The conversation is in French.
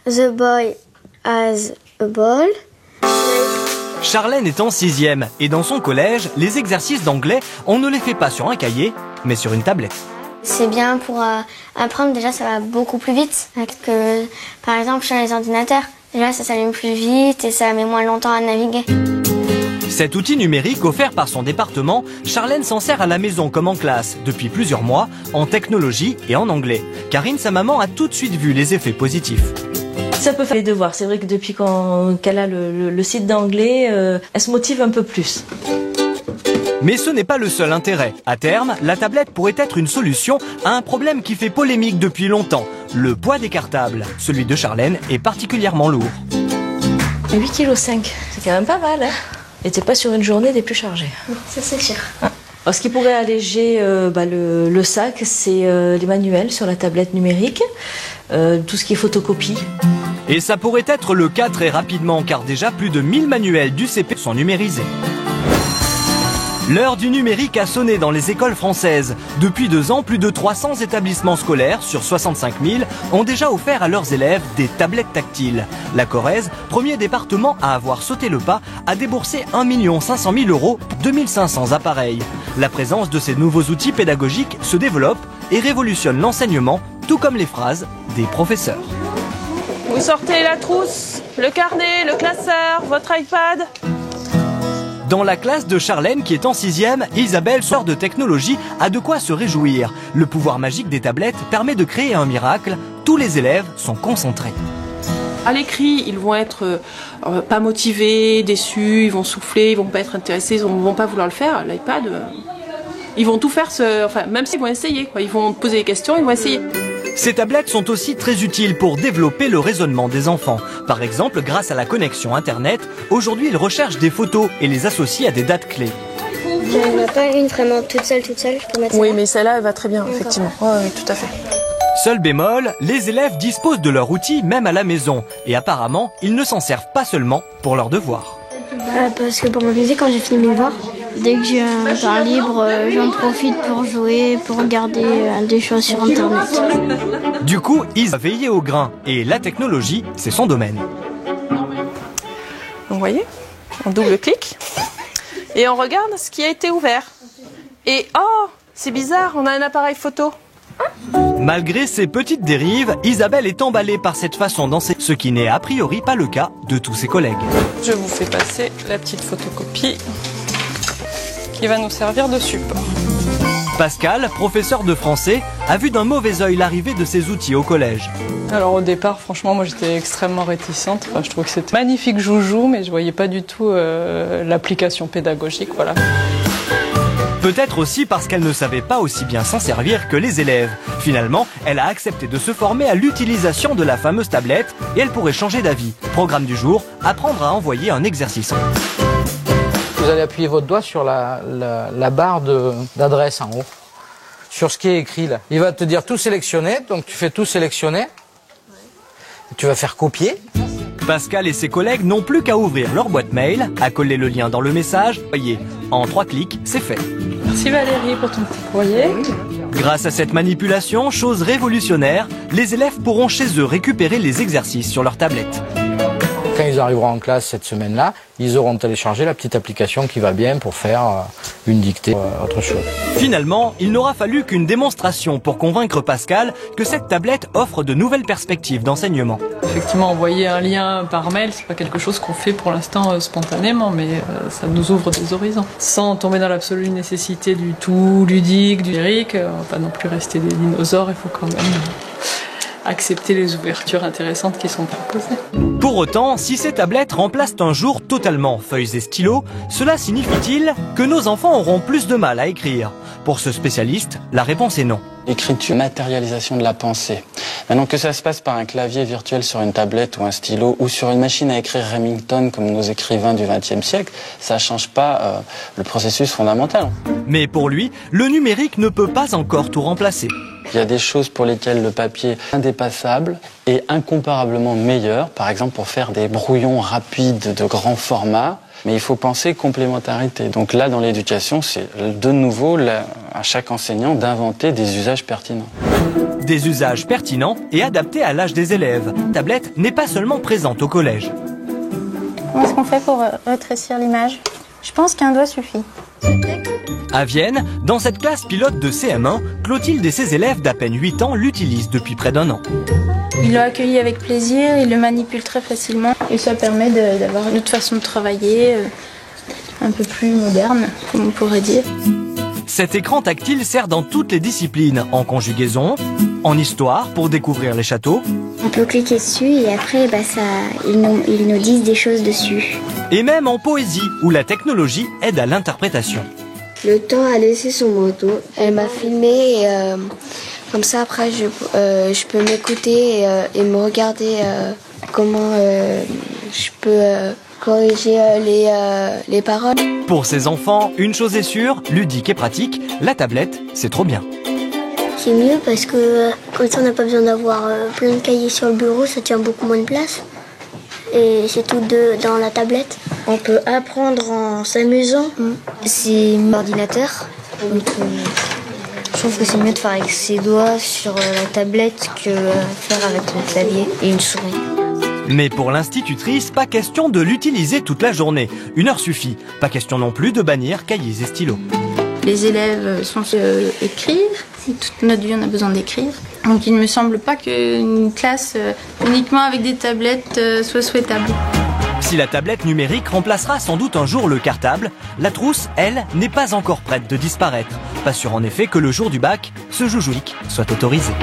The boy has a ball. Charlène est en 6e et dans son collège, les exercices d'anglais, on ne les fait pas sur un cahier, mais sur une tablette. C'est bien pour apprendre, déjà ça va beaucoup plus vite que par exemple sur les ordinateurs. Déjà ça s'allume plus vite et ça met moins longtemps à naviguer. Cet outil numérique offert par son département, Charlène s'en sert à la maison comme en classe depuis plusieurs mois, en technologie et en anglais. Karine, sa maman, a tout de suite vu les effets positifs. Ça peut faire les devoirs. C'est vrai que depuis qu'elle a le site d'anglais, elle se motive un peu plus. Mais ce n'est pas le seul intérêt. À terme, la tablette pourrait être une solution à un problème qui fait polémique depuis longtemps. Le poids des cartables. Celui de Charlène est particulièrement lourd. 8,5 kg, c'est quand même pas mal, hein. Et t'es pas sur une journée des plus chargés. Ça c'est sûr. Alors, ce qui pourrait alléger le sac, c'est les manuels sur la tablette numérique, tout ce qui est photocopie. Et ça pourrait être le cas très rapidement, car déjà plus de 1000 manuels du CP sont numérisés. L'heure du numérique a sonné dans les écoles françaises. Depuis 2 ans, plus de 300 établissements scolaires sur 65 000 ont déjà offert à leurs élèves des tablettes tactiles. La Corrèze, premier département à avoir sauté le pas, a déboursé 1 500 000 € pour 2500 appareils. La présence de ces nouveaux outils pédagogiques se développe et révolutionne l'enseignement, tout comme les phrases des professeurs. Vous sortez la trousse, le carnet, le classeur, votre iPad. Dans la classe de Charlène qui est en 6e, Isabelle, sœur de technologie, a de quoi se réjouir. Le pouvoir magique des tablettes permet de créer un miracle. Tous les élèves sont concentrés. À l'écrit, ils vont être pas motivés, déçus, ils vont souffler, ils vont pas être intéressés, ils vont pas vouloir le faire. L'iPad, ils vont tout faire, même s'ils vont essayer, quoi. Ils vont poser des questions, ils vont essayer. Ces tablettes sont aussi très utiles pour développer le raisonnement des enfants. Par exemple, grâce à la connexion Internet, aujourd'hui ils recherchent des photos et les associent à des dates clés. Il n'y en a pas une vraiment toute seule, je peux mettre ça. Oui, mais celle-là, elle va très bien, effectivement. Oui, tout à fait. Seul bémol, les élèves disposent de leur outil même à la maison. Et apparemment, ils ne s'en servent pas seulement pour leurs devoirs. Parce que pour m'amuser, quand j'ai fini mes devoirs, dès que j'ai un temps libre, j'en profite pour jouer, pour regarder des choses sur Internet. Du coup, ils veillent au grain. Et la technologie, c'est son domaine. Donc, vous voyez, on double-clique et on regarde ce qui a été ouvert. Et oh, c'est bizarre, on a un appareil photo. Malgré ces petites dérives, Isabelle est emballée par cette façon d'enseigner, ce qui n'est a priori pas le cas de tous ses collègues. Je vous fais passer la petite photocopie qui va nous servir de support. Pascal, professeur de français, a vu d'un mauvais œil l'arrivée de ces outils au collège. Alors au départ, franchement, moi j'étais extrêmement réticente. Enfin, je trouvais que c'était magnifique joujou, mais je voyais pas du tout l'application pédagogique, voilà. Peut-être aussi parce qu'elle ne savait pas aussi bien s'en servir que les élèves. Finalement, elle a accepté de se former à l'utilisation de la fameuse tablette et elle pourrait changer d'avis. Programme du jour, apprendre à envoyer un exercice. Vous allez appuyer votre doigt sur la barre d'adresse en haut, sur ce qui est écrit là. Il va te dire tout sélectionner, donc tu fais tout sélectionner. Tu vas faire copier. Pascal et ses collègues n'ont plus qu'à ouvrir leur boîte mail, à coller le lien dans le message. Voyez, en 3 clics, c'est fait. Merci Valérie pour ton petit courrier. Grâce à cette manipulation, chose révolutionnaire, les élèves pourront chez eux récupérer les exercices sur leur tablette. Quand ils arriveront en classe cette semaine-là, ils auront téléchargé la petite application qui va bien pour faire une dictée, autre chose. Finalement, il n'aura fallu qu'une démonstration pour convaincre Pascal que cette tablette offre de nouvelles perspectives d'enseignement. Effectivement, envoyer un lien par mail, c'est pas quelque chose qu'on fait pour l'instant spontanément, mais ça nous ouvre des horizons. Sans tomber dans l'absolue nécessité du tout ludique, du lyrique, on va pas non plus rester des dinosaures, il faut quand même accepter les ouvertures intéressantes qui sont proposées. Pour autant, si ces tablettes remplacent un jour totalement feuilles et stylos, cela signifie-t-il que nos enfants auront plus de mal à écrire? Pour ce spécialiste, la réponse est non. Écriture, matérialisation de la pensée. Maintenant que ça se passe par un clavier virtuel sur une tablette ou un stylo ou sur une machine à écrire Remington comme nos écrivains du XXe siècle, ça ne change pas le processus fondamental. Mais pour lui, le numérique ne peut pas encore tout remplacer. Il y a des choses pour lesquelles le papier est indépassable et incomparablement meilleur. Par exemple, pour faire des brouillons rapides de grand format, Mais il faut penser complémentarité. Donc là, dans l'éducation, c'est de nouveau à chaque enseignant d'inventer des usages pertinents. Des usages pertinents et adaptés à l'âge des élèves. La tablette n'est pas seulement présente au collège. Comment est-ce qu'on fait pour rétrécir l'image? Je pense qu'un doigt suffit. À Vienne, dans cette classe pilote de CM1, Clotilde et ses élèves d'à peine 8 ans l'utilisent depuis près d'1 an. Ils l'ont accueilli avec plaisir, ils le manipulent très facilement et ça permet d'avoir une autre façon de travailler, un peu plus moderne, comme on pourrait dire. Cet écran tactile sert dans toutes les disciplines, en conjugaison, en histoire pour découvrir les châteaux. On peut cliquer dessus et après ils nous disent des choses dessus. Et même en poésie, où la technologie aide à l'interprétation. Le temps a laissé son manteau. Elle m'a filmé et comme ça après je peux m'écouter et me regarder comment je peux corriger les paroles. Pour ces enfants, une chose est sûre, ludique et pratique, la tablette, c'est trop bien. C'est mieux parce que comme ça on n'a pas besoin d'avoir plein de cahiers sur le bureau, ça tient beaucoup moins de place. Et c'est tout dans la tablette. On peut apprendre en s'amusant. C'est un ordinateur. Donc, je trouve que c'est mieux de faire avec ses doigts sur la tablette que faire avec le clavier et une souris. Mais pour l'institutrice, pas question de l'utiliser toute la journée. 1 heure suffit. Pas question non plus de bannir cahiers et stylos. Les élèves sont écrire. Toute notre vie, on a besoin d'écrire. Donc il ne me semble pas qu'une classe uniquement avec des tablettes soit souhaitable. Si la tablette numérique remplacera sans doute un jour le cartable, la trousse, elle, n'est pas encore prête de disparaître. Pas sûr en effet que le jour du bac, ce joujouique soit autorisé.